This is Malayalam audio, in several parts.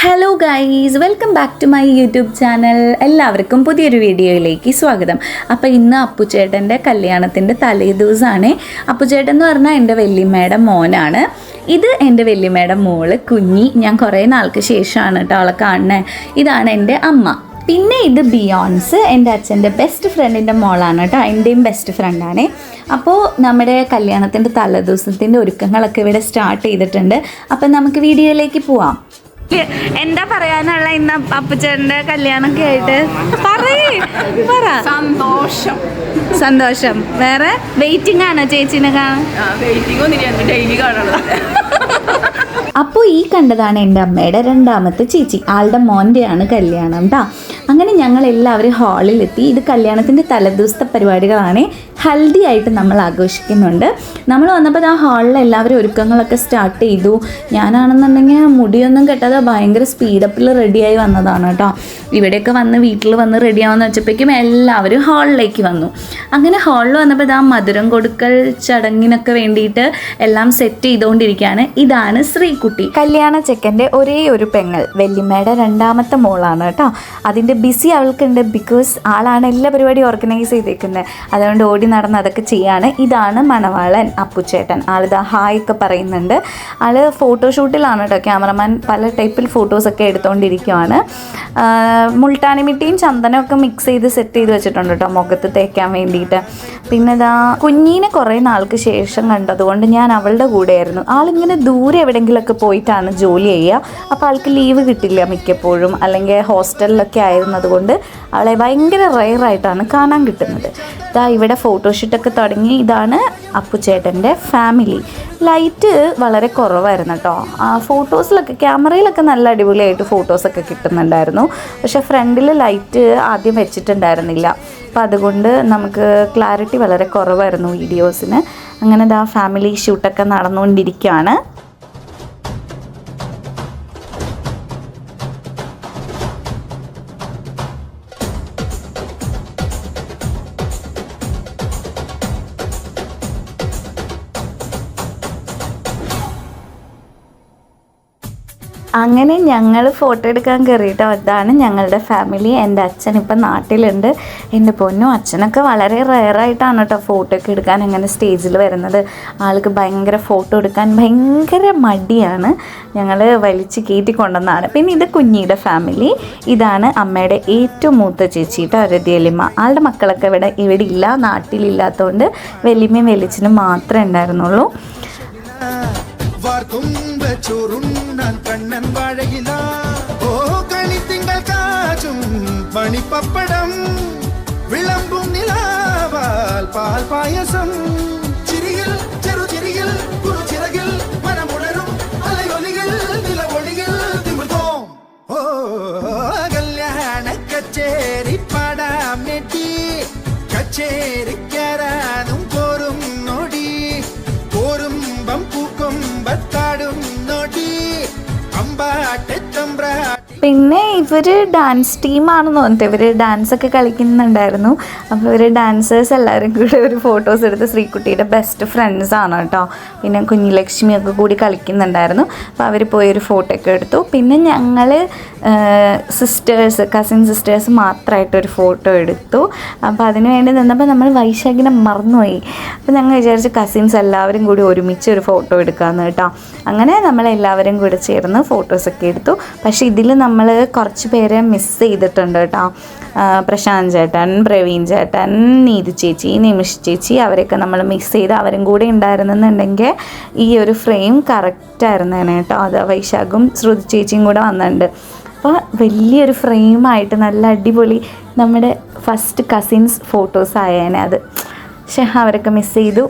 Hello guys, welcome back to my YouTube channel. എല്ലാവർക്കും പുതിയൊരു വീഡിയോയിലേക്ക് സ്വാഗതം. അപ്പോൾ ഇന്ന് അപ്പുചേട്ടൻ്റെ കല്യാണത്തിൻ്റെ തലേ ദിവസമാണ്. അപ്പുചേട്ടൻ എന്ന് പറഞ്ഞാൽ എൻ്റെ വല്യമ്മയുടെ മോനാണ്. ഇത് എൻ്റെ വല്യമ്മയുടെ മോള് കുഞ്ഞി. ഞാൻ കുറേ നാൾക്ക് ശേഷമാണ് കേട്ടോ അവളെ കാണുന്നത്. ഇതാണ് എൻ്റെ അമ്മ. പിന്നെ ഇത് ബിയോൺസ്, എൻ്റെ അച്ഛൻ്റെ ബെസ്റ്റ് ഫ്രണ്ടിൻ്റെ മോളാണ് കേട്ടോ. എൻ്റെയും ബെസ്റ്റ് ഫ്രണ്ടാണ്. അപ്പോൾ നമ്മുടെ കല്യാണത്തിൻ്റെ തലേദിവസത്തിൻ്റെ ഒരുക്കങ്ങളൊക്കെ ഇവിടെ സ്റ്റാർട്ട് ചെയ്തിട്ടുണ്ട്. അപ്പം നമുക്ക് വീഡിയോയിലേക്ക് പോവാം. എന്താ പറയാനുള്ള ഇന്ന് അപ്പുച്ചേട്ടൻ്റെ കല്യാണമൊക്കെ ആയിട്ട്? പറ. സന്തോഷം. വേറെ വെയിറ്റിംഗ് ആണോ ചേച്ചിനെ കാണാൻ? അപ്പോൾ ഈ കണ്ടതാണ് എൻ്റെ അമ്മയുടെ രണ്ടാമത്തെ ചേച്ചി. ആളുടെ മോൻ്റെയാണ് കല്യാണം കേട്ടോ. അങ്ങനെ ഞങ്ങൾ എല്ലാവരും ഹാളിലെത്തി. ഇത് കല്യാണത്തിൻ്റെ തലേദിവസത്തെ പരിപാടികളാണ്. ഹൽദി ആയിട്ട് നമ്മൾ ആഘോഷിക്കുന്നുണ്ട്. നമ്മൾ വന്നപ്പോൾ ആ ഹാളിൽ എല്ലാവരും ഒരുക്കങ്ങളൊക്കെ സ്റ്റാർട്ട് ചെയ്തു. ഞാനാണെന്നുണ്ടെങ്കിൽ മുടിയൊന്നും കെട്ടാതെ ഭയങ്കര സ്പീഡപ്പിൽ റെഡിയായി വന്നതാണ് കേട്ടോ. ഇവിടെയൊക്കെ വന്ന് വീട്ടിൽ വന്ന് റെഡിയാവാന്ന് വെച്ചപ്പോഴേക്കും എല്ലാവരും ഹാളിലേക്ക് വന്നു. അങ്ങനെ ഹാളിൽ വന്നപ്പോൾ ഇതാ മധുരം കൊടുക്കൽ ചടങ്ങിനൊക്കെ വേണ്ടിയിട്ട് എല്ലാം സെറ്റ് ചെയ്തുകൊണ്ടിരിക്കുകയാണ്. ഇതാണ് ശ്രീകുട്ടി, കല്യാണ ചെക്കൻ്റെ ഒരേ ഒരു പെങ്ങൾ, വല്യമ്മയുടെ രണ്ടാമത്തെ മോളാണ് കേട്ടോ. അതിൻ്റെ ബിസി അവൾക്കുണ്ട്. ബിക്കോസ് ആളാണ് എല്ലാ പരിപാടിയും ഓർഗനൈസ് ചെയ്തേക്കുന്നത്. അതുകൊണ്ട് ഓടി നടന്ന് അതൊക്കെ ചെയ്യാണ്. ഇതാണ് മണവാളൻ അപ്പുചേട്ടൻ. ആളിതാ ഹായ് ഒക്കെ പറയുന്നുണ്ട്. ആള് ഫോട്ടോഷൂട്ടിലാണ് കേട്ടോ. ക്യാമറമാൻ പല ടൈപ്പിൽ ഫോട്ടോസൊക്കെ എടുത്തുകൊണ്ടിരിക്കുകയാണ്. മുൾട്ടാനി മിട്ടിയും ചന്ദനമൊക്കെ മിക്സ് ചെയ്ത് സെറ്റ് ചെയ്ത് വെച്ചിട്ടുണ്ട് കേട്ടോ മുഖത്ത് തേക്കാൻ വേണ്ടിയിട്ട്. പിന്നെ ഇതാ കുഞ്ഞിനെ കുറേ നാൾക്ക് ശേഷം കണ്ടതുകൊണ്ട് ഞാൻ അവളുടെ കൂടെയായിരുന്നു. ആളിങ്ങനെ ദൂരെ എവിടെയെങ്കിലുമൊക്കെ പോയിട്ടാണ് ജോലി ചെയ്യുക. അപ്പോൾ ആൾക്ക് ലീവ് കിട്ടില്ല മിക്കപ്പോഴും, അല്ലെങ്കിൽ ഹോസ്റ്റലിലൊക്കെ ആയിരുന്നത് കൊണ്ട് അവളെ ഭയങ്കര റെയറായിട്ടാണ് കാണാൻ കിട്ടുന്നത്. ഇതാ ഇവിടെ ഫോട്ടോഷൂട്ടൊക്കെ തുടങ്ങി. ഇതാണ് അപ്പുചേട്ടൻ്റെ ഫാമിലി. ലൈറ്റ് വളരെ കുറവായിരുന്നു കേട്ടോ. ഫോട്ടോസിലൊക്കെ ക്യാമറയിലൊക്കെ നല്ല അടിപൊളിയായിട്ട് ഫോട്ടോസൊക്കെ കിട്ടുന്നുണ്ടായിരുന്നു. പക്ഷേ ഫ്രണ്ടിൽ ലൈറ്റ് ആദ്യം വെച്ചിട്ടുണ്ടായിരുന്നില്ല. അപ്പോൾ അതുകൊണ്ട് നമുക്ക് ക്ലാരിറ്റി വളരെ കുറവായിരുന്നു വീഡിയോസിന്. അങ്ങനെ ഇതാ ഫാമിലി ഷൂട്ടൊക്കെ നടന്നുകൊണ്ടിരിക്കുകയാണ്. അങ്ങനെ ഞങ്ങൾ ഫോട്ടോ എടുക്കാൻ കയറിയിട്ടോ. അതാണ് ഞങ്ങളുടെ ഫാമിലി. എൻ്റെ അച്ഛൻ ഇപ്പം നാട്ടിലുണ്ട്. എൻ്റെ പൊന്നും അച്ഛനൊക്കെ വളരെ റെയറായിട്ടാണ് കേട്ടോ ഫോട്ടോ ഒക്കെ എടുക്കാൻ അങ്ങനെ സ്റ്റേജിൽ വരുന്നത്. ആൾക്ക് ഭയങ്കര ഫോട്ടോ എടുക്കാൻ ഭയങ്കര മടിയാണ്. ഞങ്ങൾ വലിച്ച് കയറ്റി കൊണ്ടുവന്നതാണ്. പിന്നെ ഇത് കുഞ്ഞിയുടെ ഫാമിലി. ഇതാണ് അമ്മയുടെ ഏറ്റവും മൂത്ത ചേച്ചി കേട്ടോ, രതിയലിമ്മ. ആളുടെ മക്കളൊക്കെ ഇവിടെ ഇല്ല, നാട്ടിലില്ലാത്തതുകൊണ്ട് വലിയമ്മയും വലിച്ചിനും മാത്രമേ ഉണ്ടായിരുന്നുള്ളൂ. കണ്ണൻ വാഴയില ഓ കളിത്തിങ്കൾ കാറ്റും പണിപ്പപ്പടം വിളമ്പും നിലാവാൽ പാൽ പായസം ചിരിയിൽ ചെറുചിരിയിൽ കുറുചിറകിൽ മനമുണരും അലയൊലികൾ നിലവൊളികൾ തിമിർത്തോം ഓ കല്യാണ കച്ചേരി പാടാം നെറ്റി കച്ചേരിക്കാരാനും പോരും നോടി പോരുമ്പം പൂക്കും ബത്താടും നോടി. പിന്നെ ഇവർ ഡാൻസ് ടീമാണെന്ന് തോന്നിട്ട് ഇവർ ഡാൻസൊക്കെ കളിക്കുന്നുണ്ടായിരുന്നു. അപ്പോൾ ഇവർ ഡാൻസേഴ്സ് എല്ലാവരും കൂടെ ഒരു ഫോട്ടോസ് എടുത്ത് ശ്രീകുട്ടിയുടെ ബെസ്റ്റ് ഫ്രണ്ട്സാണ് കേട്ടോ. പിന്നെ കുഞ്ഞിലക്ഷ്മിയൊക്കെ കൂടി കളിക്കുന്നുണ്ടായിരുന്നു. അപ്പോൾ അവർ പോയൊരു ഫോട്ടോ ഒക്കെ എടുത്തു. പിന്നെ ഞങ്ങൾ കസിൻ സിസ്റ്റേഴ്സ് മാത്രമായിട്ടൊരു ഫോട്ടോ എടുത്തു. അപ്പോൾ അതിന് വേണ്ടി നിന്നപ്പോൾ നമ്മൾ വൈശാഖിനെ മറന്നുപോയി. അപ്പോൾ ഞങ്ങൾ വിചാരിച്ച് കസിൻസ് എല്ലാവരും കൂടി ഒരുമിച്ച് ഒരു ഫോട്ടോ എടുക്കാമെന്ന് കേട്ടോ. അങ്ങനെ നമ്മളെല്ലാവരും കൂടി ചേർന്ന് ഫോട്ടോസൊക്കെ എടുത്തു. പക്ഷേ ഇതിൽ നമ്മൾ കുറച്ച് പേരെ മിസ് ചെയ്തിട്ടുണ്ട് കേട്ടോ. പ്രശാന്ത് ചേട്ടൻ, പ്രവീൺ ചേട്ടൻ, നീതി ചേച്ചി, നിമിഷ് ചേച്ചി, അവരെയൊക്കെ നമ്മൾ മിസ് ചെയ്ത്. അവരും കൂടെ ഉണ്ടായിരുന്നെന്നുണ്ടെങ്കിൽ ഈ ഒരു ഫ്രെയിം കറക്റ്റായിരുന്നേനെ കേട്ടോ. അത് വൈശാഖും ശ്രുതി ചേച്ചിയും കൂടെ വന്നിട്ടുണ്ട്. അപ്പോൾ വലിയൊരു ഫ്രെയിമായിട്ട് നല്ല അടിപൊളി നമ്മുടെ ഫസ്റ്റ് കസിൻസ് ഫോട്ടോസ് ആയേനെ അത്. പക്ഷേ അവരൊക്കെ മിസ് ചെയ്തു.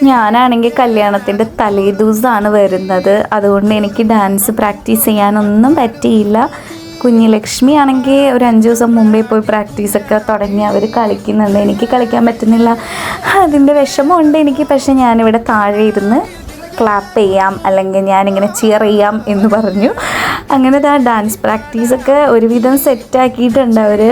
ഞാനാണെങ്കിൽ കല്യാണത്തിൻ്റെ തലേ ദിവസമാണ് വരുന്നത്. അതുകൊണ്ട് എനിക്ക് ഡാൻസ് പ്രാക്ടീസ് ചെയ്യാനൊന്നും പറ്റിയില്ല. കുഞ്ഞിലക്ഷ്മി ആണെങ്കിൽ ഒരു 5 ദിവസം മുമ്പേ പോയി പ്രാക്ടീസൊക്കെ തുടങ്ങി അവർ കളിക്കുന്നുണ്ട്. എനിക്ക് കളിക്കാൻ പറ്റുന്നില്ല. അതിൻ്റെ വിഷമമുണ്ട് എനിക്ക്. പക്ഷേ ഞാനിവിടെ താഴെ ഇരുന്ന് ക്ലാപ്പ് ചെയ്യാം അല്ലെങ്കിൽ ഞാനിങ്ങനെ ചിയർ ചെയ്യാം എന്ന് പറഞ്ഞു. അങ്ങനെ ഡാൻസ് പ്രാക്ടീസൊക്കെ ഒരുവിധം സെറ്റാക്കിയിട്ടുണ്ട് അവർ.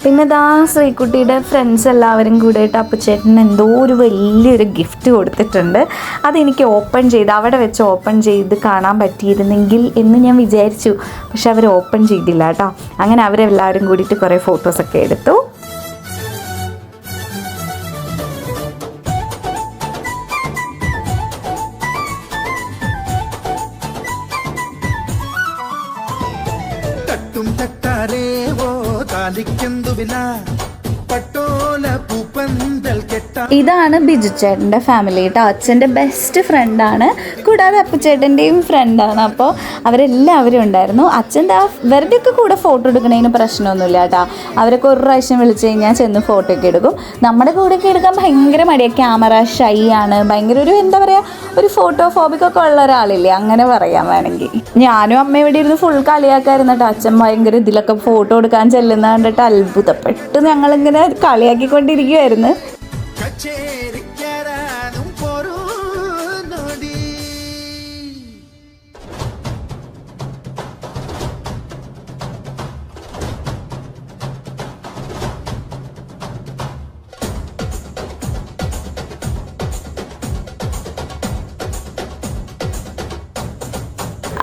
പിന്നെ ശ്രീകുട്ടിയുടെ ഫ്രണ്ട്സ് എല്ലാവരും കൂടിയിട്ട് അപ്പുച്ചേട്ടൻ എന്തോ ഒരു വലിയൊരു ഗിഫ്റ്റ് കൊടുത്തിട്ടുണ്ട്. അതെനിക്ക് ഓപ്പൺ ചെയ്ത് അവിടെ വെച്ച് ഓപ്പൺ ചെയ്ത് കാണാൻ പറ്റിയിരുന്നെങ്കിൽ എന്ന് ഞാൻ വിചാരിച്ചു. പക്ഷെ അവർ ഓപ്പൺ ചെയ്തില്ല കേട്ടോ. അങ്ങനെ അവരെല്ലാവരും കൂടിയിട്ട് കുറേ ഫോട്ടോസൊക്കെ എടുത്തു. തട്ടും തട്ടാരേ ഓ താലിക്കെന്തു വില പട്ടോല പൂപ്പന്തൽ കെട്ടാ. ഇതാണ് ബിജു ചേട്ടൻ്റെ ഫാമിലി കേട്ടോ. അച്ഛൻ്റെ ബെസ്റ്റ് ഫ്രണ്ടാണ്, കൂടാതെ അപ്പുച്ചേട്ടൻ്റെയും ഫ്രണ്ടാണ്. അപ്പോൾ അവരെല്ലാവരും ഉണ്ടായിരുന്നു. അച്ഛൻ്റെ ഇവരുടെയൊക്കെ കൂടെ ഫോട്ടോ എടുക്കണതിന് പ്രശ്നമൊന്നുമില്ല കേട്ടോ. അവരൊക്കെ ഒരു പ്രാവശ്യം വിളിച്ചു കഴിഞ്ഞാൽ ചെന്ന് ഫോട്ടോ ഒക്കെ എടുക്കും. നമ്മുടെ കൂടെയൊക്കെ എടുക്കാൻ ഭയങ്കര മടിയാണ്, ക്യാമറ ഷൈ ആണ്, ഭയങ്കര ഒരു എന്താ പറയുക, ഒരു ഫോട്ടോ ഫോബിക്കൊക്കെ ഉള്ള ഒരാളില്ലേ, അങ്ങനെ പറയാൻ വേണമെങ്കിൽ. ഞാനും അമ്മ ഇവിടെ ഇരുന്ന് ഫുൾ കളിയാക്കായിരുന്നു കേട്ടോ. അച്ഛൻ ഭയങ്കര ഇതിലൊക്കെ ഫോട്ടോ എടുക്കാൻ ചെല്ലുന്ന കണ്ടിട്ട് അത്ഭുതപ്പെട്ട് ഞങ്ങളിങ്ങനെ കളിയാക്കിക്കൊണ്ടിരിക്കുമായിരുന്നു. കച്ചേരിക്കാനും പോരൂ നോടി.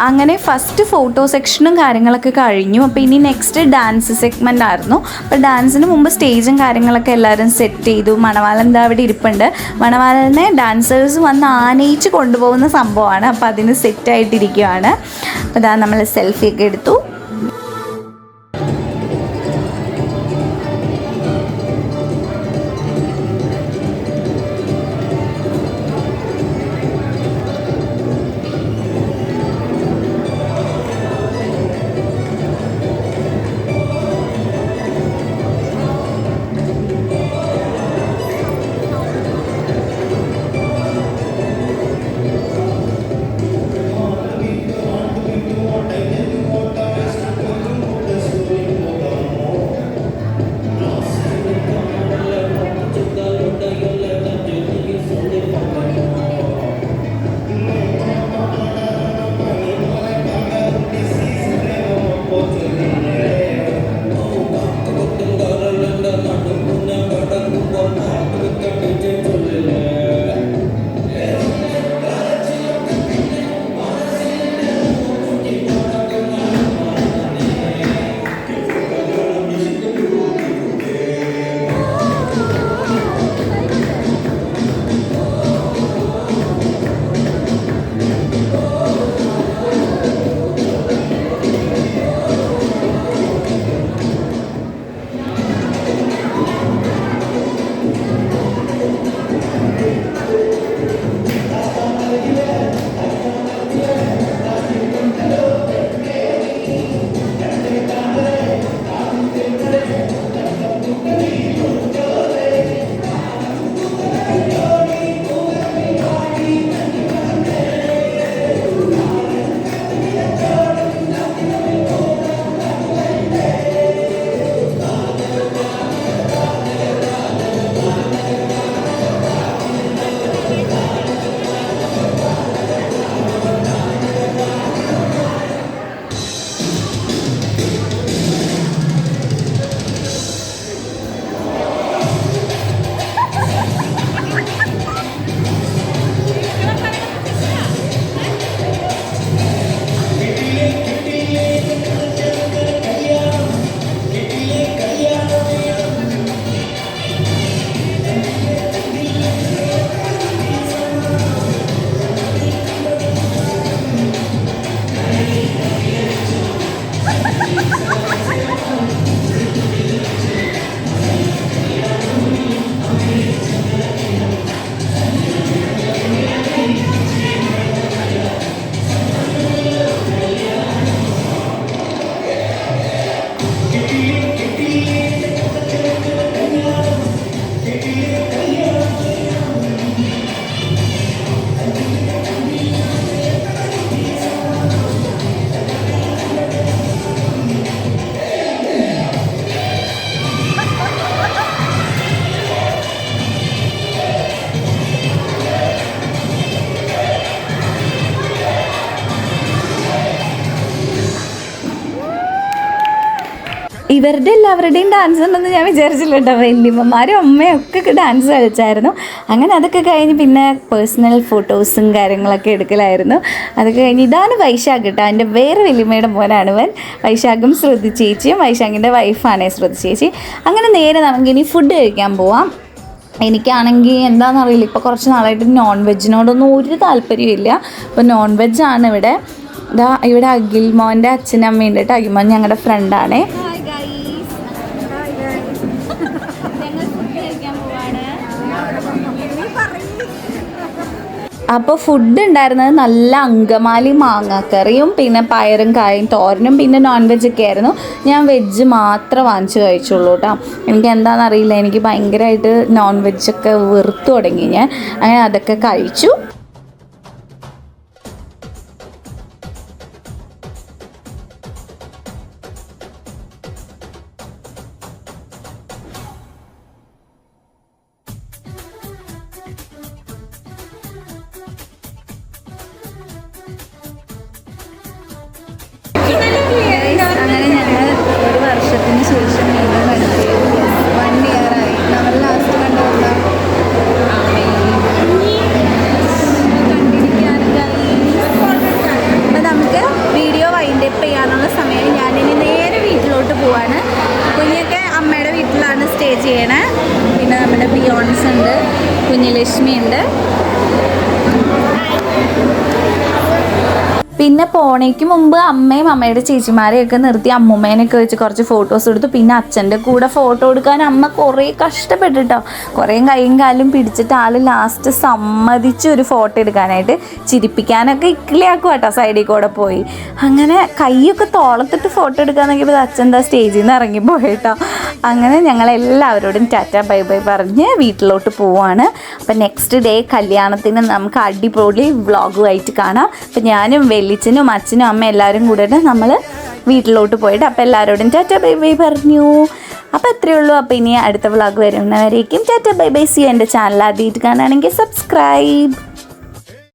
അങ്ങനെ ഫസ്റ്റ് ഫോട്ടോ സെക്ഷനും കാര്യങ്ങളൊക്കെ കഴിഞ്ഞു. അപ്പോൾ ഇനി നെക്സ്റ്റ് ഡാൻസ് സെഗ്മെൻ്റ് ആയിരുന്നു. അപ്പോൾ ഡാൻസിന് മുമ്പ് സ്റ്റേജും കാര്യങ്ങളൊക്കെ എല്ലാവരും സെറ്റ് ചെയ്തു. മണവാളൻ എന്താ അവിടെ ഇരിപ്പുണ്ട്. മണവാളനെ ഡാൻസേഴ്സ് വന്ന് ആനയിച്ച് കൊണ്ടുപോകുന്ന സംഭവമാണ്. അപ്പോൾ അതിന് സെറ്റായിട്ടിരിക്കുകയാണ്. അപ്പോൾ നമ്മൾ സെൽഫിയൊക്കെ എടുത്തു. ഇവരുടെ എല്ലാവരുടെയും ഡാൻസ് ഉണ്ടെന്ന് ഞാൻ വിചാരിച്ചില്ല കേട്ടോ. വല്യമ്മമാരും അമ്മയും ഒക്കെ ഡാൻസ് കളിച്ചായിരുന്നു. അങ്ങനെ അതൊക്കെ കഴിഞ്ഞ് പിന്നെ പേഴ്സണൽ ഫോട്ടോസും കാര്യങ്ങളൊക്കെ എടുക്കലായിരുന്നു. അതൊക്കെ കഴിഞ്ഞ് ഇതാണ് വൈശാഖ് കേട്ടോ, എൻ്റെ വേറെ വല്യമ്മയുടെ മോനാണ് ഇവൻ. വൈശാഖും ശ്രുതി ചേച്ചിയും വൈശാഖിൻ്റെ വൈഫാണ് ശ്രുതി ചേച്ചി. അങ്ങനെ നേരെ നമുക്കിനി ഫുഡ് കഴിക്കാൻ പോവാം. എനിക്കാണെങ്കിൽ എന്താണെന്നറിയില്ല, ഇപ്പോൾ കുറച്ച് നാളായിട്ട് നോൺ വെജിനോടൊന്നും ഒരു താല്പര്യമില്ല. അപ്പോൾ നോൺ വെജാണ് ഇവിടെ. ഇവിടെ അഖിൽ മോൻ്റെ അച്ഛനും അമ്മയും ഉണ്ട് കേട്ടോ. അഖിൽ മോൻ ഞങ്ങളുടെ ഫ്രണ്ടാണേ. അപ്പോൾ ഫുഡ് ഉണ്ടായിരുന്നത് നല്ല അങ്കമാലി മാങ്ങാക്കറിയും പിന്നെ പയറും കായും തോരനും പിന്നെ നോൺ വെജൊക്കെ ആയിരുന്നു. ഞാൻ വെജ് മാത്രം വാങ്ങിച്ച് കഴിച്ചുള്ളൂ കേട്ടോ. എനിക്ക് എന്താണെന്നറിയില്ല, എനിക്ക് ഭയങ്കരമായിട്ട് നോൺ വെജൊക്കെ വെറുത്തു തുടങ്ങി ഞാൻ. അങ്ങനെ അതൊക്കെ കഴിച്ചു. അങ്ങനെ ഞങ്ങൾ ഒരു വർഷത്തിന് ശേഷം വീണ്ടും കണ്ടു. 1 year ആയി. നമ്മൾ ലാസ്റ്റ് കണ്ടുള്ള അപ്പം നമുക്ക് വീഡിയോ വൈൻഡപ്പ് ചെയ്യാനുള്ള സമയം. ഞാനിനി നേരെ വീട്ടിലോട്ട് പോവാണ്. കുഞ്ഞൊക്കെ അമ്മയുടെ വീട്ടിലാണ് സ്റ്റേ ചെയ്യണേ. പിന്നെ നമ്മുടെ ബിയോൺസ് ഉണ്ട്, കുഞ്ഞുലക്ഷ്മി ഉണ്ട്. പിന്നെ പോണേക്ക് മുമ്പ് അമ്മയും അമ്മയുടെ ചേച്ചിമാരെയൊക്കെ നിർത്തി അമ്മൂമ്മേനെയൊക്കെ വെച്ച് കുറച്ച് ഫോട്ടോസ് എടുത്തു. പിന്നെ അച്ഛൻ്റെ കൂടെ ഫോട്ടോ എടുക്കാൻ അമ്മ കുറേ കഷ്ടപ്പെട്ടിട്ടോ. കുറേ കൈയും കാലും പിടിച്ചിട്ട് ആൾ ലാസ്റ്റ് സമ്മതിച്ച് ഒരു ഫോട്ടോ എടുക്കാനായിട്ട്. ചിരിപ്പിക്കാനൊക്കെ ഇക്കിളിയാക്കും കേട്ടോ സൈഡിൽ കൂടെ പോയി. അങ്ങനെ കൈയൊക്കെ തോളത്തിട്ട് ഫോട്ടോ എടുക്കാൻ നോക്കിയപ്പോൾ അച്ഛൻ എന്താ സ്റ്റേജിൽ നിന്ന് ഇറങ്ങിപ്പോയിട്ടോ. അങ്ങനെ ഞങ്ങളെല്ലാവരോടും ടാറ്റ ബൈ ബൈ പറഞ്ഞ് വീട്ടിലോട്ട് പോവാണ്. അപ്പം നെക്സ്റ്റ് ഡേ കല്യാണത്തിന് നമുക്ക് അടിപൊളി വ്ളോഗുമായിട്ട് കാണാം. അപ്പം ഞാനും വെല്ലിച്ചനും അച്ഛനും അമ്മ എല്ലാവരും കൂടിയിട്ട് നമ്മൾ വീട്ടിലോട്ട് പോയിട്ട് അപ്പോൾ എല്ലാവരോടും ടാറ്റ ബൈ ബൈ പറഞ്ഞു. അപ്പോൾ അത്രയേ ഉള്ളൂ. അപ്പോൾ ഇനി അടുത്ത വ്ളോഗ് വരുന്നവരേക്കും tata bye bye. See you. എൻ്റെ ചാനൽ ആദ്യമായിട്ട് കാണുകയാണെങ്കിൽ സബ്സ്ക്രൈബ്.